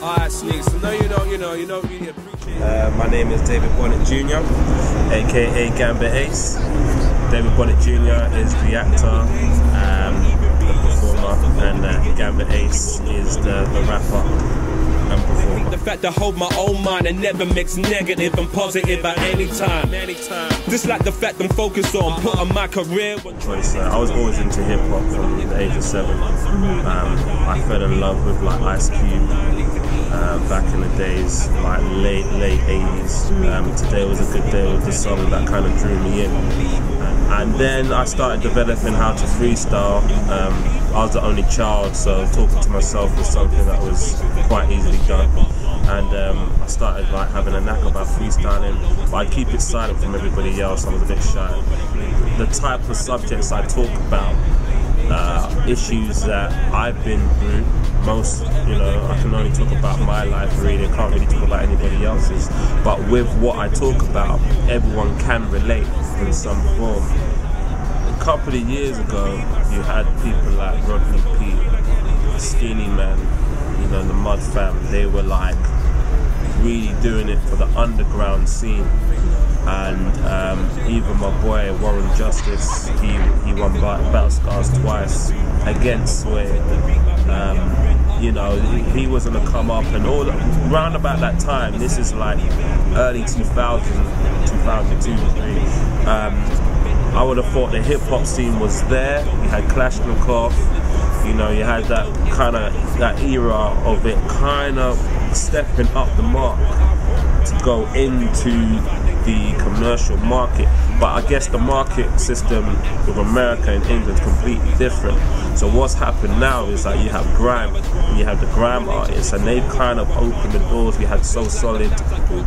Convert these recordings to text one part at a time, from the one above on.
Alright, Sneaks, I know you don't really appreciate My name is David Bonnet Jr., aka Gambit Ace. David Bonnet Jr. is the actor, the performer, and Gambit Ace is the rapper and performer. the fact I hold my own mind and never mix negative and positive at any time. Just like the fact I'm focused on putting my career on choice. I was always into hip hop from the age of 7. I fell in love with like Ice Cube back in the days, like late 80s. Today Was a Good Day was the song that kind of drew me in. And then I started developing how to freestyle. I was the only child, so talking to myself was something that was quite easily done. And I started like having a knack about freestyling, but I'd keep it silent from everybody else. I was a bit shy. The type of subjects I talk about, issues that I've been through, most, I can only talk about my life really, I can't really talk about anybody else's, but with what I talk about, everyone can relate in some form. A couple of years ago, you had people like Rodney P, Skinny Man, the Mud Fam. They were like really doing it for the underground scene. And even my boy Warren Justice, he won Battle Scars twice against Sway. He was gonna come up, and all round about that time, this is like early 2000, 2002, 2003. I would have thought the hip hop scene was there. You had Kalashnikov, you had that that era of it kind of stepping up the mark to go into the commercial market. But I guess the market system with America and England is completely different. So what's happened now is that you have grime, and you have the grime artists, and they've kind of opened the doors. We had So Solid,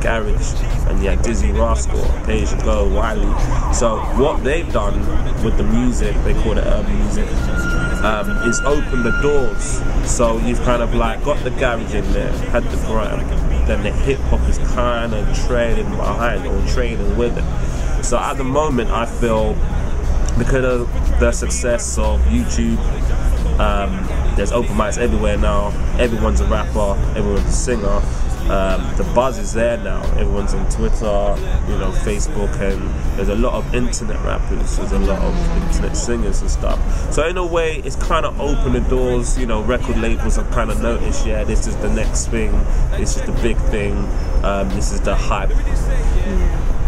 Garage, and you had Dizzy Rascal, Pay As You Go, Wiley. So what they've done with the music, they call it urban music, is open the doors. So you've kind of like got the garage in there, had the grime, then the hip hop is kind of trailing behind or trailing with it. So at the moment, I feel because of the success of YouTube, there's open mics everywhere now. Everyone's a rapper, everyone's a singer. The buzz is there now. Everyone's on Twitter, Facebook, and there's a lot of internet rappers. There's a lot of internet singers and stuff. So in a way, it's kind of opened the doors. Record labels have kind of noticed, yeah, this is the next thing. This is the big thing. This is the hype.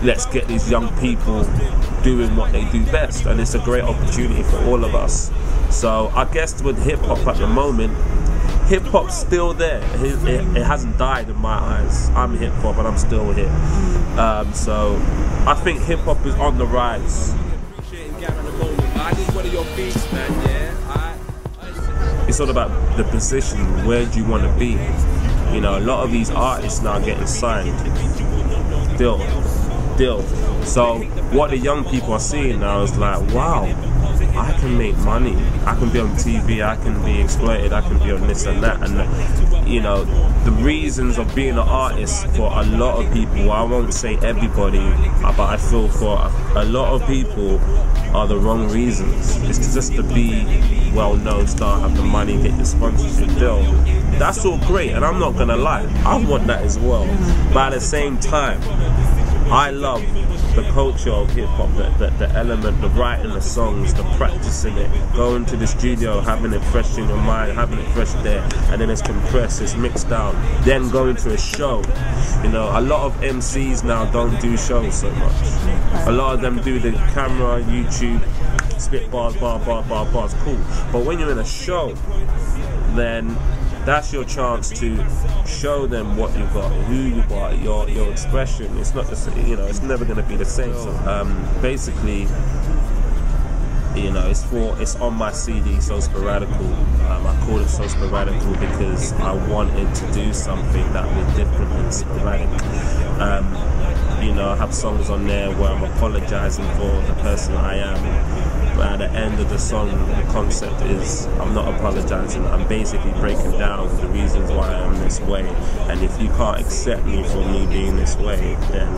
Let's get these young people doing what they do best, and it's a great opportunity for all of us. So I guess with hip hop at the moment, hip hop's still there. It hasn't died in my eyes. I'm hip hop and I'm still here. So I think hip hop is on the rise. It's all about the position. Where do you want to be? A lot of these artists now getting signed. Deal. So what the young people are seeing now is like, wow, I can make money, I can be on TV, I can be exploited, I can be on this and that. And the reasons of being an artist for a lot of people, I won't say everybody, but I feel for a lot of people are the wrong reasons. It's just to be well known, start, have the money, get your sponsorship deal. That's all great, and I'm not gonna lie, I want that as well. But at the same time, I love the culture of hip hop, the element, the writing the songs, the practicing it, going to the studio, having it fresh in your mind, having it fresh there, and then it's compressed, it's mixed down, then going to a show. A lot of MCs now don't do shows so much. A lot of them do the camera, YouTube, spit bars, bars, cool. But when you're in a show, then that's your chance to show them what you got, who you are, your expression. It's not just, it's never going to be the same. So basically, it's on my CD, So Sporadical. I call it So Sporadical because I wanted to do something that was different and sporadic. I have songs on there where I'm apologizing for the person I am. But at the end of the song, the concept is I'm not apologizing. I'm basically breaking down the reasons why I'm this way. And if you can't accept me for me being this way, then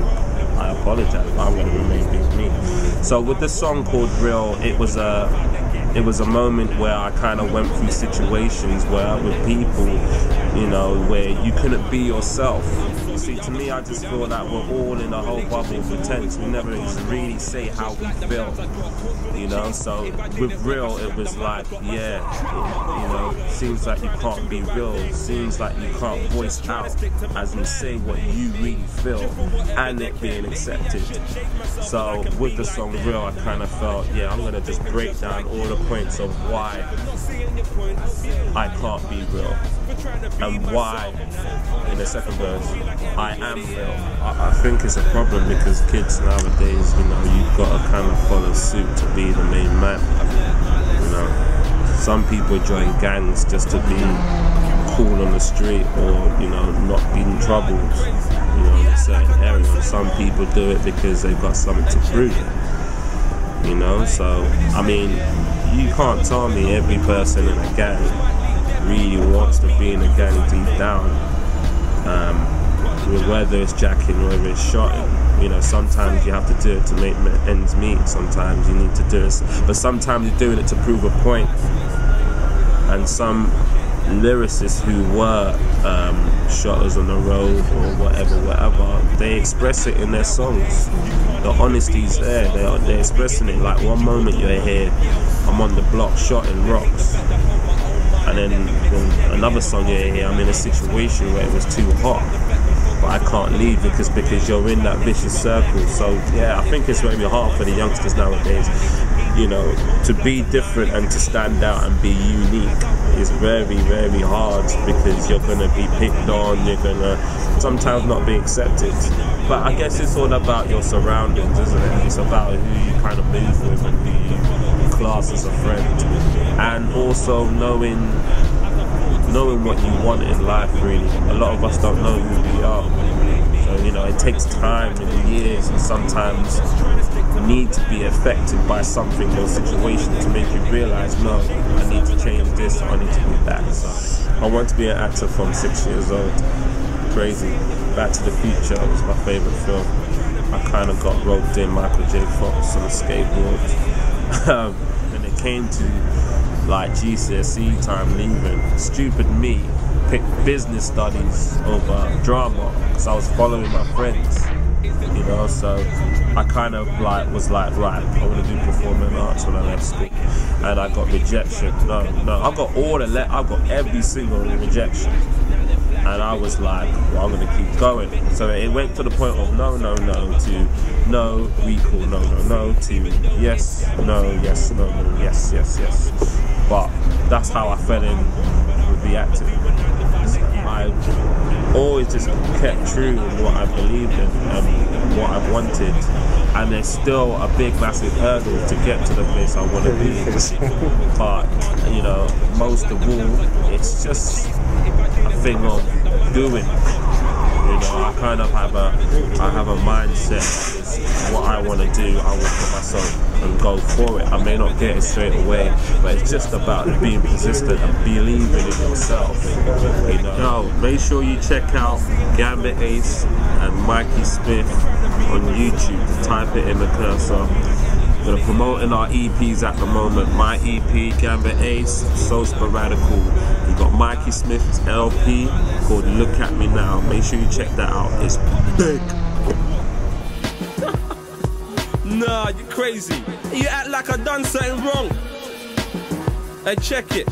I apologize. I want to remain being me. So with this song called Real, it was a it was a moment where I kind of went through situations where with people, you know, where you couldn't be yourself. You see, to me, I just feel that we're all in a whole bubble of pretense. We never really say how we feel, you know. So with real, it was like, yeah, you know, seems like you can't be real. Seems like you can't voice out as in say what you really feel and it being accepted. So with the song Real, I kind of felt, yeah, I'm gonna just break down all the points of why I can't be real and why in the second verse I am real. I think it's a problem because kids nowadays, you know, you've got to kind of follow suit to be the main man. You know, some people join gangs just to be cool on the street or, you know, not be in trouble, you know, in a certain area. Some people do it because they've got something to prove, you know. So I mean, you can't tell me every person in a gang really wants to be in a gang deep down, whether it's jacking or whether it's shotting. You know, sometimes you have to do it to make ends meet. Sometimes you need to do it, but sometimes you're doing it to prove a point. And some lyricists who were shotters on the road or whatever, they express it in their songs. The honesty's there. They're expressing it. Like one moment you're here, I'm on the block shotting rocks, and then another song you're here, I'm in a situation where it was too hot, but I can't leave because you're in that vicious circle. So yeah, I think it's very hard for the youngsters nowadays, you know, to be different and to stand out and be unique is very, very hard because you're gonna be picked on, you're gonna sometimes not be accepted. But I guess it's all about your surroundings, isn't it? It's about who you kind of move with and who you class as a friend, and also knowing what you want in life. Really, a lot of us don't know who we are. So, you know, it takes time and years, and sometimes you need to be affected by something or situation to make you realize, no, I need to change this, or I need to do that. So I want to be an actor from 6 years old. Crazy. Back to the Future was my favorite film. I kind of got roped in Michael J. Fox on a skateboard. When it came to like GCSE time leaving, stupid me picked business studies over drama because I was following my friends, you know. So I kind of like was like, right, I want to do performing arts when I left school, and I got rejection. No, I got I got every single rejection, and I was like, well, I'm gonna keep going. So it went to the point of no to no, recall, no to yes, no, yes, no, yes. But that's how I fell in with the acting. I always just kept true in what I believed in and what I wanted, and there's still a big massive hurdle to get to the place I want to be. But you know, most of all, it's just a thing of doing. You know, I kind of have a mindset. What I want to do, I will put myself and go for it. I may not get it straight away, but it's just about being persistent and believing in yourself. You know, make sure you check out Gambit Ace and Mikey Smith on YouTube. Type it in the cursor. We're promoting our EPs at the moment. My EP, Gambit Ace, So Sporadical. We've got Mikey Smith's LP called Look At Me Now. Make sure you check that out. It's big. Nah, you're crazy. You act like I done something wrong. Hey, check it.